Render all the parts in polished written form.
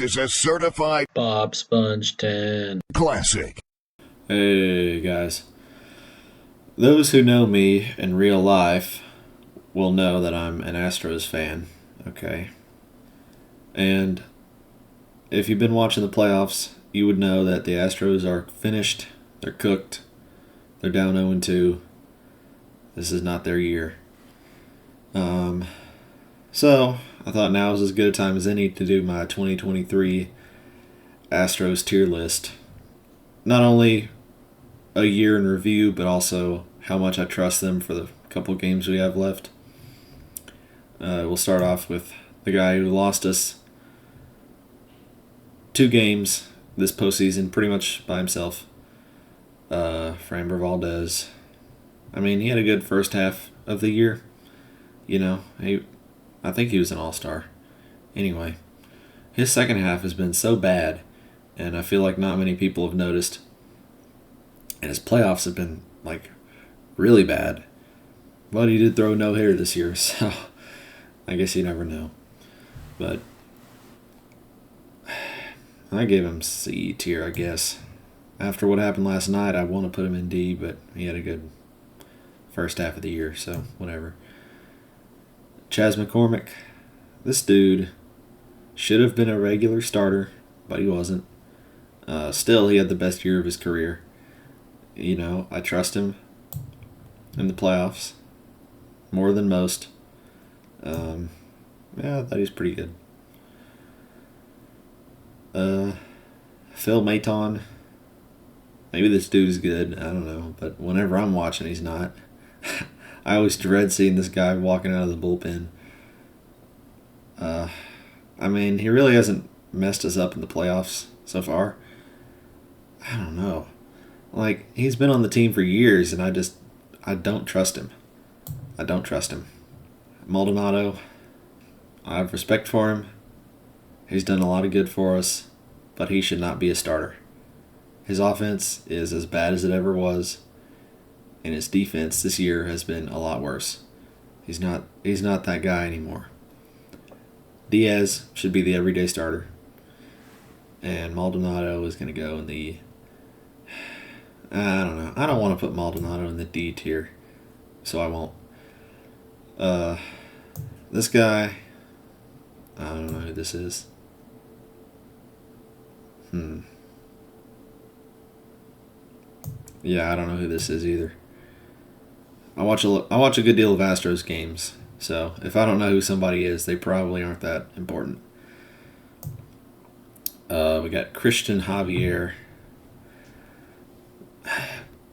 This is a certified Bob Sponge 10. classic. Hey guys. Those who know me in real life will know that I'm an Astros fan, okay? And if you've been watching the playoffs, you would know that the Astros are finished, they're cooked, they're down 0-2. This is not their year. So I thought now is as good a time as any to do my 2023 Astros tier list. Not only a year in review, but also how much I trust them for the couple games we have left. We'll start off with the guy who lost us 2 games this postseason, pretty much by himself. Framber Valdez. I mean, he had a good first half of the year. I think he was an all-star. Anyway, his second half has been so bad, and I feel like not many people have noticed. And his playoffs have been, really bad. But he did throw a no-hitter this year, so I guess you never know. But I gave him C tier, I guess. After what happened last night, I want to put him in D, but he had a good first half of the year, so whatever. Chas McCormick, this dude should have been a regular starter, but he wasn't. Still, he had the best year of his career. I trust him in the playoffs more than most. I thought he was pretty good. Phil Maton, maybe this dude is good, I don't know, but whenever I'm watching, he's not. I always dread seeing this guy walking out of the bullpen. He really hasn't messed us up in the playoffs so far. I don't know. He's been on the team for years, and I don't trust him. I don't trust him. Maldonado, I have respect for him. He's done a lot of good for us, but he should not be a starter. His offense is as bad as it ever was, and his defense this year has been a lot worse. He's not that guy anymore. Diaz should be the everyday starter, and Maldonado is going to go in the... I don't know. I don't want to put Maldonado in the D tier, so I won't. This guy, I don't know who this is. Yeah, I don't know who this is either. I watch a good deal of Astros games, so if I don't know who somebody is, they probably aren't that important. We got Christian Javier.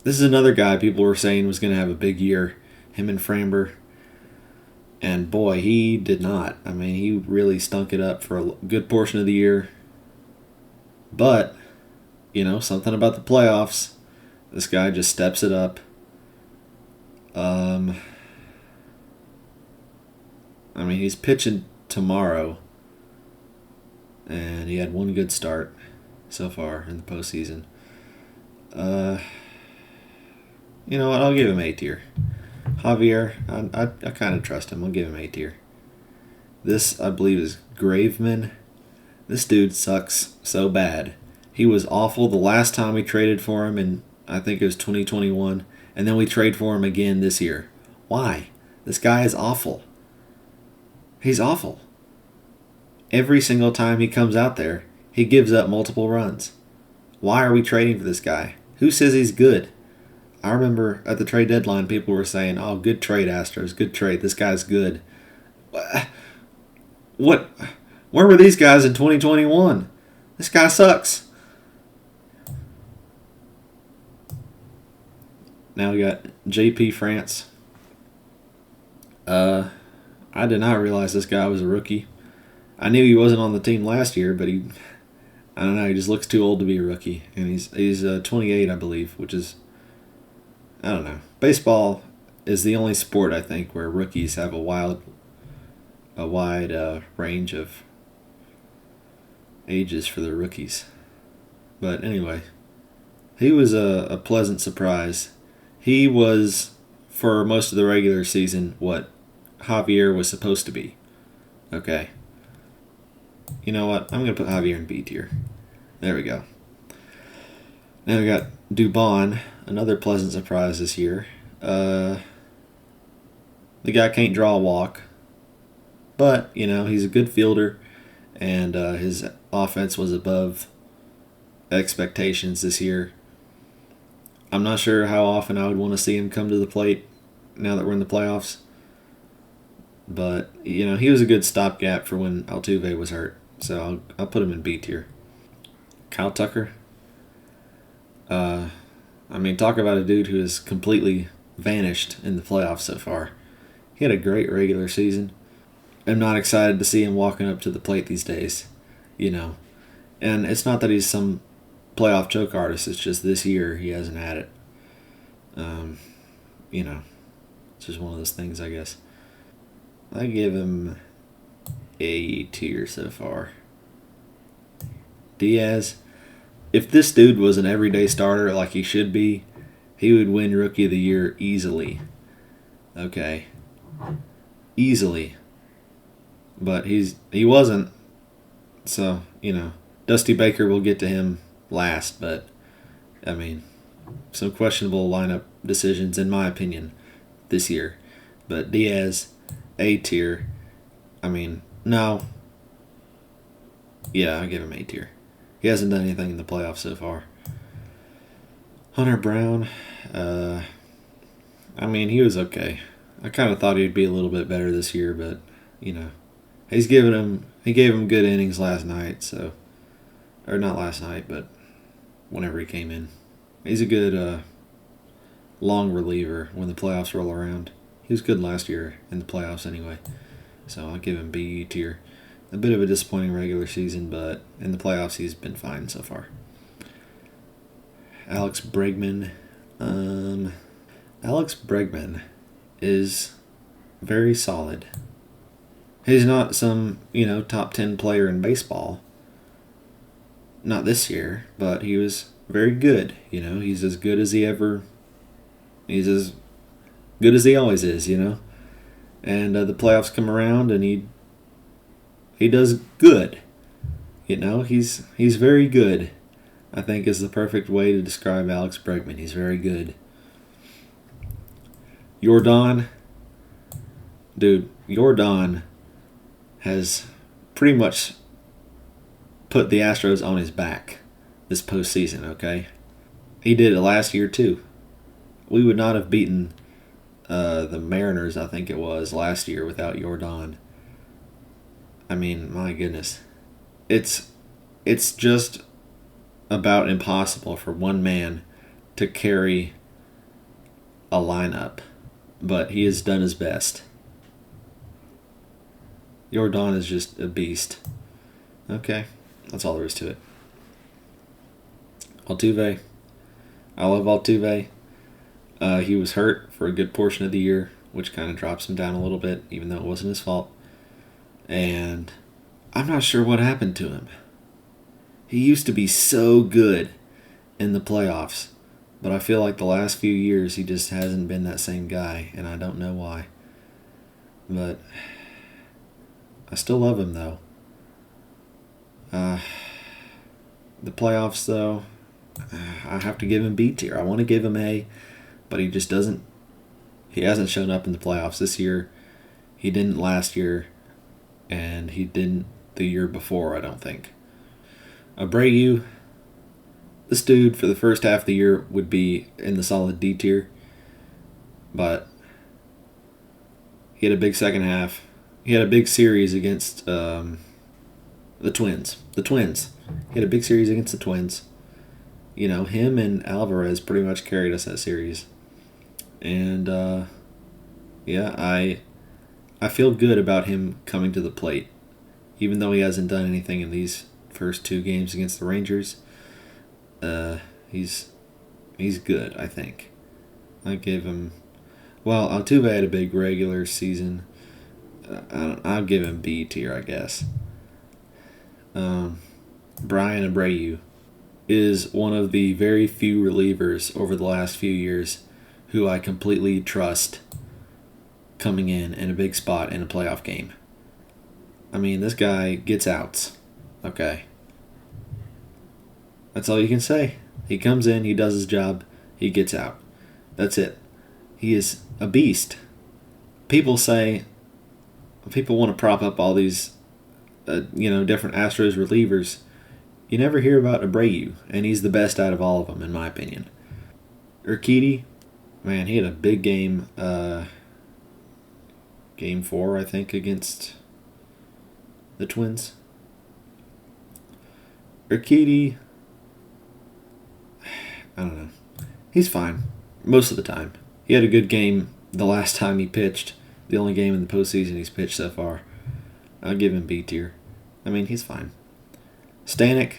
This is another guy people were saying was going to have a big year, him and Framber. And boy, he did not. He really stunk it up for a good portion of the year. But, something about the playoffs. This guy just steps it up. He's pitching tomorrow. And he had one good start so far in the postseason. You know what? I'll give him A tier. Javier, I kind of trust him. I'll give him A tier. This, I believe, is Graveman. This dude sucks so bad. He was awful the last time we traded for him, and I think it was 2021, and then we trade for him again this year. Why? This guy is awful. He's awful. Every single time he comes out there, he gives up multiple runs. Why are we trading for this guy? Who says he's good? I remember at the trade deadline, people were saying, "Oh, good trade, Astros. Good trade. This guy's good." What? Where were these guys in 2021? This guy sucks. Now we got J.P. France. I did not realize this guy was a rookie. I knew he wasn't on the team last year, but I don't know, he just looks too old to be a rookie. And he's 28, I believe, which is, I don't know. Baseball is the only sport, I think, where rookies have a wide range of ages for the rookies. But anyway, he was a pleasant surprise. He was, for most of the regular season, what Javier was supposed to be. Okay. You know what? I'm going to put Javier in B tier. There we go. Now we got Dubon, another pleasant surprise this year. The guy can't draw a walk, but, he's a good fielder, and his offense was above expectations this year. I'm not sure how often I would want to see him come to the plate now that we're in the playoffs. But, he was a good stopgap for when Altuve was hurt. So I'll put him in B tier. Kyle Tucker. Talk about a dude who has completely vanished in the playoffs so far. He had a great regular season. I'm not excited to see him walking up to the plate these days, And it's not that he's some playoff choke artist. It's just this year he hasn't had it. It's just one of those things, I guess. I give him A tier so far. Diaz. If this dude was an everyday starter like he should be, he would win Rookie of the Year easily. Okay. Easily. But he wasn't. So, Dusty Baker will get to him last, but some questionable lineup decisions in my opinion this year. But Diaz, A tier. No. Yeah, I give him A tier. He hasn't done anything in the playoffs so far. Hunter Brown, he was okay. I kind of thought he'd be a little bit better this year, but he gave him good innings last night, or not last night, but whenever he came in. He's a good long reliever when the playoffs roll around. He was good last year in the playoffs anyway, so I'll give him B tier. A bit of a disappointing regular season, but in the playoffs he's been fine so far. Alex Bregman. Alex Bregman is very solid. He's not some, top 10 player in baseball. Not this year, but he was very good. He's as good as he always is, And the playoffs come around and he does good. He's very good. I think is the perfect way to describe Alex Bregman. He's very good. Yordan. Dude, Yordan has pretty much put the Astros on his back this postseason, okay? He did it last year too. We would not have beaten the Mariners, I think it was, last year without Yordan. My goodness. It's just about impossible for one man to carry a lineup, but he has done his best. Yordan is just a beast. Okay, that's all there is to it. Altuve. I love Altuve. He was hurt for a good portion of the year, which kind of drops him down a little bit, even though it wasn't his fault. And I'm not sure what happened to him. He used to be so good in the playoffs, but I feel like the last few years he just hasn't been that same guy, and I don't know why. But I still love him, though. The playoffs, though, I have to give him B tier. I want to give him A, but he just doesn't. He hasn't shown up in the playoffs this year. He didn't last year, and he didn't the year before, I don't think. Abreu, this dude for the first half of the year would be in the solid D tier, but he had a big second half. He had a big series against the Twins. He had a big series against the Twins. Him and Alvarez pretty much carried us that series. And, I feel good about him coming to the plate. Even though he hasn't done anything in these first two games against the Rangers, he's good, I think. I gave him... Well, Altuve had a big regular season. I'll give him B tier, I guess. Brian Abreu is one of the very few relievers over the last few years who I completely trust coming in a big spot in a playoff game. This guy gets outs. Okay. That's all you can say. He comes in, he does his job, he gets out. That's it. He is a beast. People say, people want to prop up all these, different Astros relievers. You never hear about Abreu, and he's the best out of all of them, in my opinion. Urquidy, man, he had a big game, game 4, I think, against the Twins. Urquidy, I don't know. He's fine most of the time. He had a good game the last time he pitched. The only game in the postseason he's pitched so far. I'll give him B tier. I mean, he's fine. Stanek,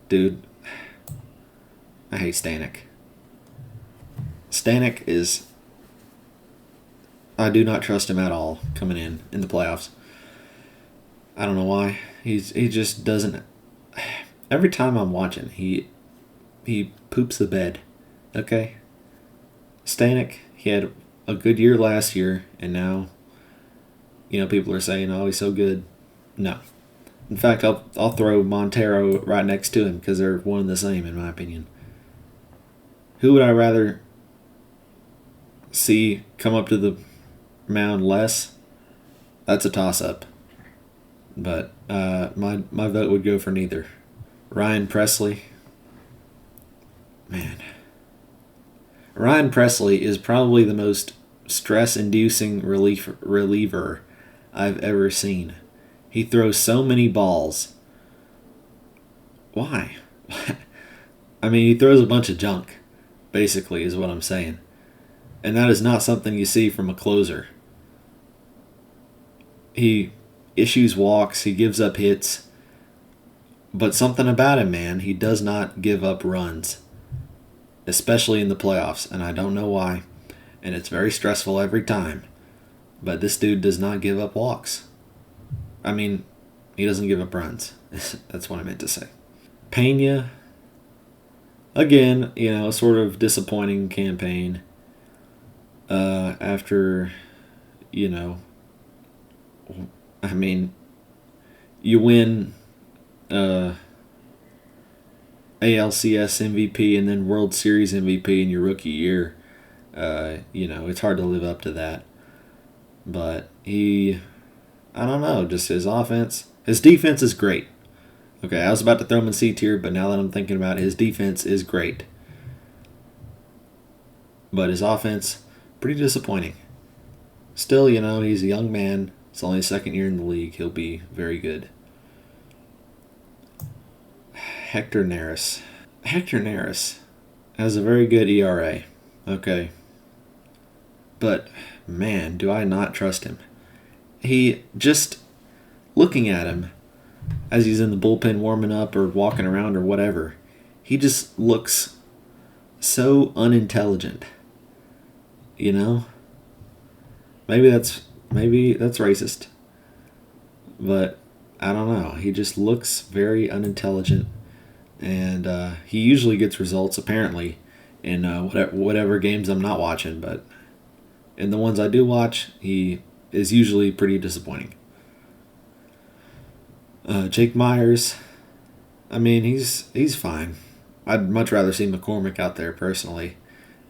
dude, I hate Stanek. Stanek is. I do not trust him at all coming in the playoffs. I don't know why. He just doesn't. Every time I'm watching, he poops the bed. Okay? Stanek, he had a good year last year, and now, people are saying, oh, he's so good. No. In fact, I'll throw Montero right next to him because they're one and the same, in my opinion. Who would I rather see come up to the mound less? That's a toss-up. But my vote would go for neither. Ryan Presley. Man. Ryan Presley is probably the most stress-inducing reliever I've ever seen. He throws so many balls. Why? I mean, he throws a bunch of junk, basically, is what I'm saying. And that is not something you see from a closer. He issues walks, he gives up hits, but something about him, man, he does not give up runs, especially in the playoffs, and I don't know why, and it's very stressful every time, but this dude does not give up walks. I mean, he doesn't give up runs. That's what I meant to say. Pena, again, sort of disappointing campaign after, I mean, you win ALCS MVP and then World Series MVP in your rookie year. It's hard to live up to that. But I don't know, just his offense. His defense is great. Okay, I was about to throw him in C tier, but now that I'm thinking about it, his defense is great. But his offense, pretty disappointing. Still, he's a young man. It's only his second year in the league. He'll be very good. Hector Neris. Hector Neris has a very good ERA. Okay. But, man, do I not trust him. He just, looking at him as he's in the bullpen warming up or walking around or whatever, he just looks so unintelligent. Maybe that's racist. But I don't know. He just looks very unintelligent, and he usually gets results apparently in whatever games I'm not watching. But in the ones I do watch, he is usually pretty disappointing. Jake Myers, I mean, he's fine. I'd much rather see McCormick out there personally,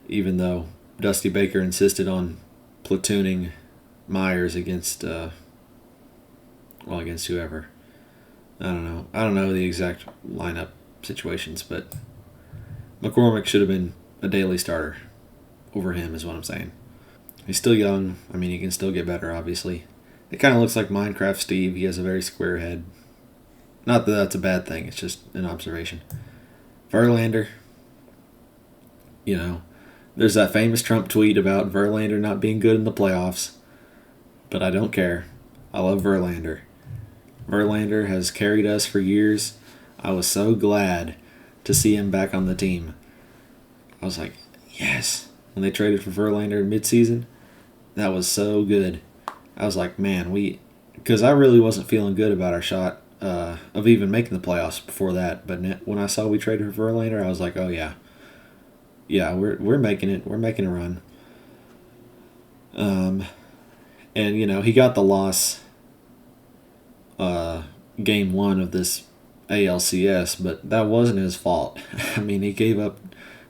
even though Dusty Baker insisted on platooning Myers against whoever. I don't know. I don't know the exact lineup situations, but McCormick should have been a daily starter over him, is what I'm saying. He's still young. I mean, he can still get better, obviously. It kind of looks like Minecraft Steve. He has a very square head. Not that that's a bad thing. It's just an observation. Verlander. There's that famous Trump tweet about Verlander not being good in the playoffs. But I don't care. I love Verlander. Verlander has carried us for years. I was so glad to see him back on the team. I was like, yes. When they traded for Verlander in midseason, that was so good. I was like, man, because I really wasn't feeling good about our shot of even making the playoffs before that. But when I saw we traded for Verlander, I was like, oh yeah, we're making it. We're making a run. And he got the loss. Game 1 of this ALCS, but that wasn't his fault. I mean, he gave up.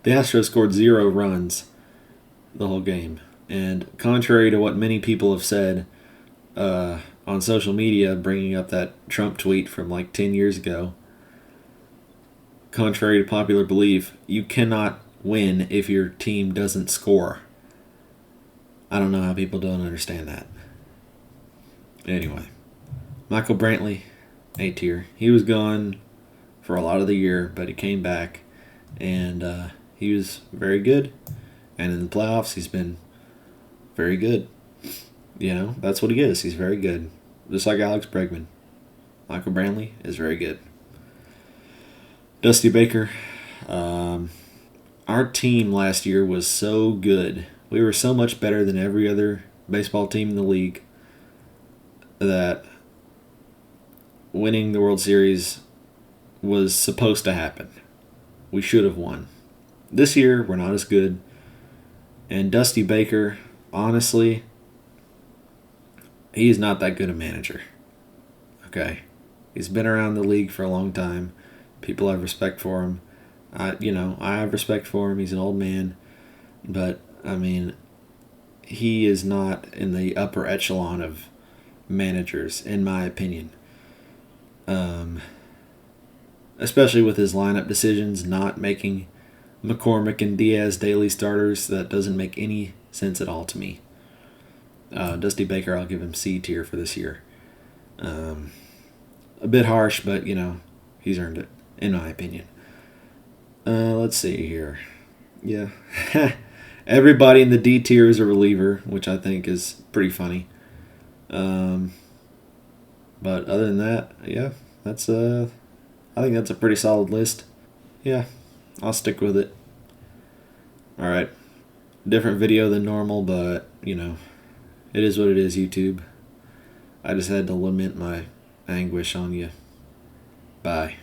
The Astros scored 0 runs the whole game. And contrary to what many people have said on social media, bringing up that Trump tweet from like 10 years ago, contrary to popular belief, you cannot win if your team doesn't score. I don't know how people don't understand that. Anyway, Michael Brantley, A tier. He was gone for a lot of the year, but he came back, and he was very good. And in the playoffs, he's been very good. You know, that's what he is. He's very good. Just like Alex Bregman. Michael Brantley is very good. Dusty Baker. Our team last year was so good. We were so much better than every other baseball team in the league that winning the World Series was supposed to happen. We should have won. This year, we're not as good. And Dusty Baker, honestly, he's not that good a manager. Okay? He's been around the league for a long time. People have respect for him. I have respect for him. He's an old man. But, I mean, he is not in the upper echelon of managers, in my opinion. Especially with his lineup decisions, not making McCormick and Diaz daily starters. That doesn't make any sense at all to me. Dusty Baker, I'll give him C tier for this year. A bit harsh, but, he's earned it, in my opinion. Let's see here. Yeah. Everybody in the D tier is a reliever, which I think is pretty funny. But other than that, yeah, I think that's a pretty solid list. Yeah, I'll stick with it. All right. Different video than normal, but, it is what it is, YouTube. I just had to lament my anguish on you. Bye.